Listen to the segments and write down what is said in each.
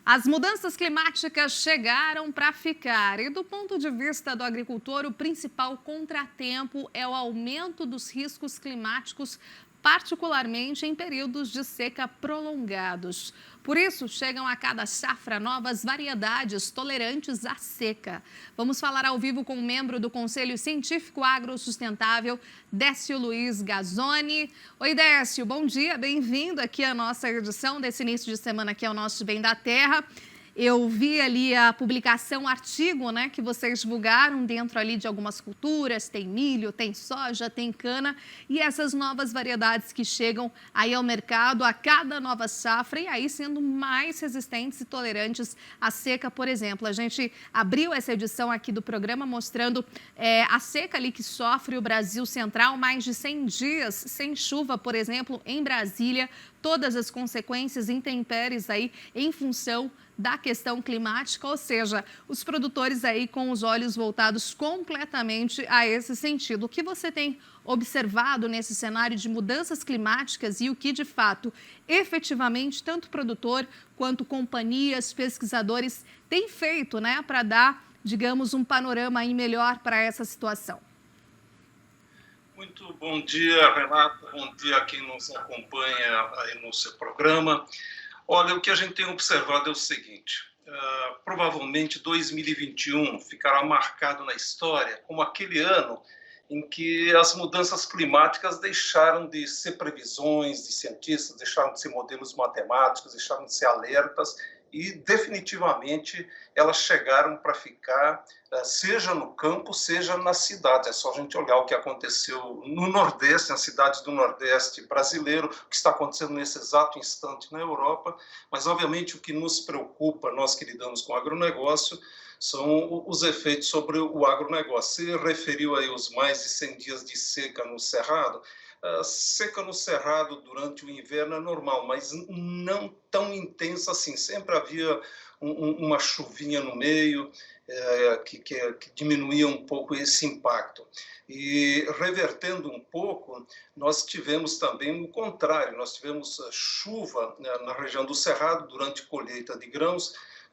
As mudanças climáticas chegaram para ficar e, do ponto de vista do agricultor, o principal contratempo é o aumento dos riscos climáticos, particularmente em períodos de seca prolongados. Por isso, chegam a cada safra novas variedades tolerantes à seca. Vamos falar ao vivo com um membro do Conselho Científico Agrossustentável, Décio Luiz Gazzoni. Oi, Décio, bom dia, bem-vindo aqui à nossa edição desse início de semana que é o nosso Bem da Terra. Eu vi ali a publicação, o artigo, que vocês divulgaram dentro ali de algumas culturas, tem milho, tem soja, tem cana e essas novas variedades que chegam aí ao mercado a cada nova safra e aí sendo mais resistentes e tolerantes à seca, por exemplo. A gente abriu essa edição aqui do programa mostrando a seca ali que sofre o Brasil Central, mais de 100 dias sem chuva, por exemplo, em Brasília, todas as consequências intempéries aí em função da questão climática, ou seja, os produtores aí com os olhos voltados completamente a esse sentido. O que você tem observado nesse cenário de mudanças climáticas e o que, de fato, efetivamente, tanto produtor quanto companhias, pesquisadores têm feito, para dar, digamos, um panorama aí melhor para essa situação? Muito bom dia, Renata. Bom dia a quem nos acompanha aí no seu programa. Olha, o que a gente tem observado é o seguinte, provavelmente 2021 ficará marcado na história como aquele ano em que as mudanças climáticas deixaram de ser previsões de cientistas, deixaram de ser modelos matemáticos, deixaram de ser alertas e definitivamente elas chegaram para ficar, seja no campo, seja na cidade. É só a gente olhar o que aconteceu no Nordeste, nas cidades do Nordeste brasileiro, o que está acontecendo nesse exato instante na Europa, mas obviamente o que nos preocupa, nós que lidamos com agronegócio, são os efeitos sobre o agronegócio. Você referiu aí os mais de 100 dias de seca no Cerrado. Seca no Cerrado durante o inverno é normal, mas não tão intensa assim. Sempre havia uma chuvinha no meio que diminuía um pouco esse impacto. E revertendo um pouco, nós tivemos também o contrário. Nós tivemos chuva na região do Cerrado durante a colheita de grãos,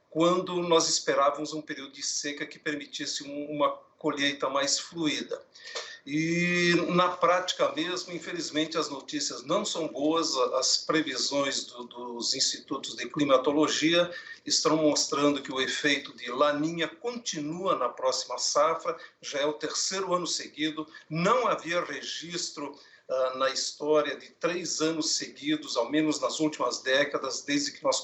quando nós esperávamos um período de seca que permitisse uma colheita mais fluida. E na prática mesmo, infelizmente, as notícias não são boas. As previsões dos institutos de climatologia estão mostrando que o efeito de Laninha continua na próxima safra, já é o terceiro ano seguido, não havia registro na história de 3 anos seguidos, ao menos nas últimas décadas, desde que nós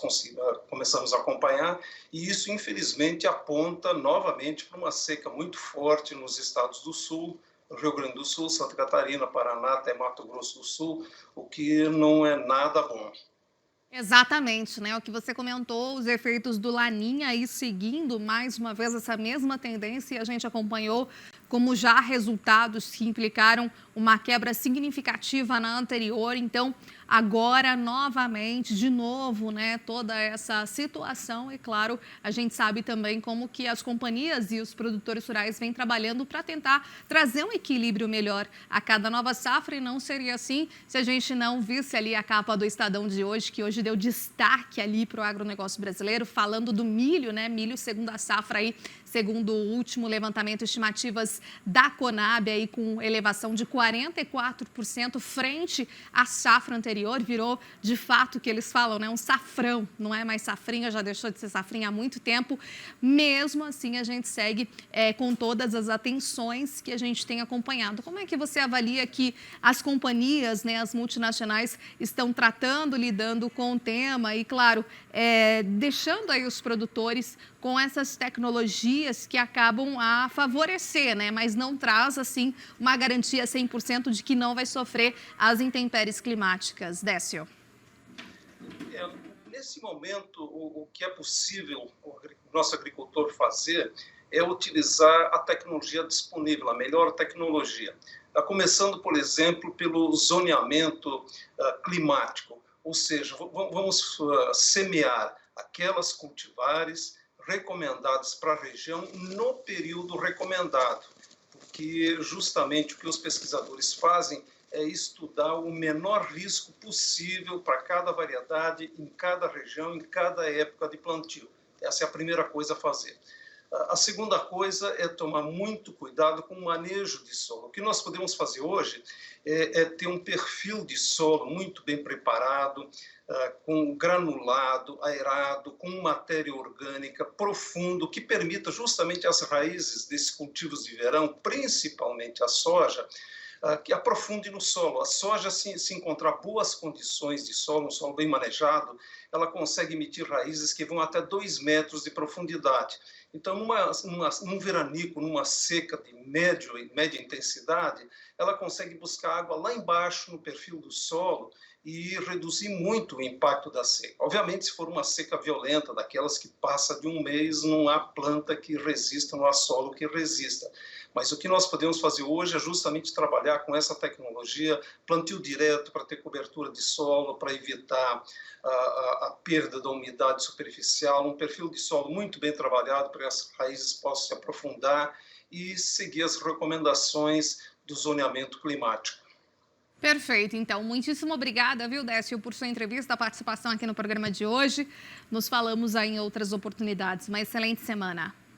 começamos a acompanhar, e isso, infelizmente, aponta novamente para uma seca muito forte nos estados do Sul, Rio Grande do Sul, Santa Catarina, Paraná, até Mato Grosso do Sul, o que não é nada bom. Exatamente, o que você comentou, os efeitos do Laninha aí seguindo mais uma vez essa mesma tendência e a gente acompanhou como já resultados que implicaram uma quebra significativa na anterior. Então, agora, novamente, de novo, toda essa situação. E, claro, a gente sabe também como que as companhias e os produtores rurais vêm trabalhando para tentar trazer um equilíbrio melhor a cada nova safra. E não seria assim se a gente não visse ali a capa do Estadão de hoje, que hoje deu destaque ali para o agronegócio brasileiro, falando do milho, milho segunda safra aí, segundo o último levantamento, estimativas da Conab, aí com elevação de 44% frente à safra anterior, virou de fato o que eles falam, um safrão, não é mais safrinha, já deixou de ser safrinha há muito tempo. Mesmo assim, a gente segue com todas as atenções que a gente tem acompanhado. Como é que você avalia que as companhias, as multinacionais, estão tratando, lidando com o tema e, claro, deixando aí os produtores com essas tecnologias que acabam a favorecer, mas não traz, assim, uma garantia 100% de que não vai sofrer as intempéries climáticas. Décio. Nesse momento, o que é possível o nosso agricultor fazer é utilizar a tecnologia disponível, a melhor tecnologia. Começando, por exemplo, pelo zoneamento climático, ou seja, vamos semear aquelas cultivares recomendadas para a região no período recomendado, porque justamente o que os pesquisadores fazem é estudar o menor risco possível para cada variedade, em cada região, em cada época de plantio. Essa é a primeira coisa a fazer. A segunda coisa é tomar muito cuidado com o manejo de solo. O que nós podemos fazer hoje é ter um perfil de solo muito bem preparado, com granulado, aerado, com matéria orgânica profundo, que permita justamente as raízes desses cultivos de verão, principalmente a soja, que aprofunde no solo. A soja, se encontrar boas condições de solo, um solo bem manejado, ela consegue emitir raízes que vão até 2 metros de profundidade. Então, num veranico, numa seca de média intensidade, ela consegue buscar água lá embaixo no perfil do solo e reduzir muito o impacto da seca. Obviamente, se for uma seca violenta, daquelas que passa de um mês, não há planta que resista, não há solo que resista. Mas o que nós podemos fazer hoje é justamente trabalhar com essa tecnologia, plantio direto para ter cobertura de solo, para evitar a perda da umidade superficial, um perfil de solo muito bem trabalhado para que as raízes possam se aprofundar e seguir as recomendações do zoneamento climático. Perfeito, então, muitíssimo obrigada, viu, Décio, por sua entrevista, a participação aqui no programa de hoje. Nos falamos aí em outras oportunidades. Uma excelente semana.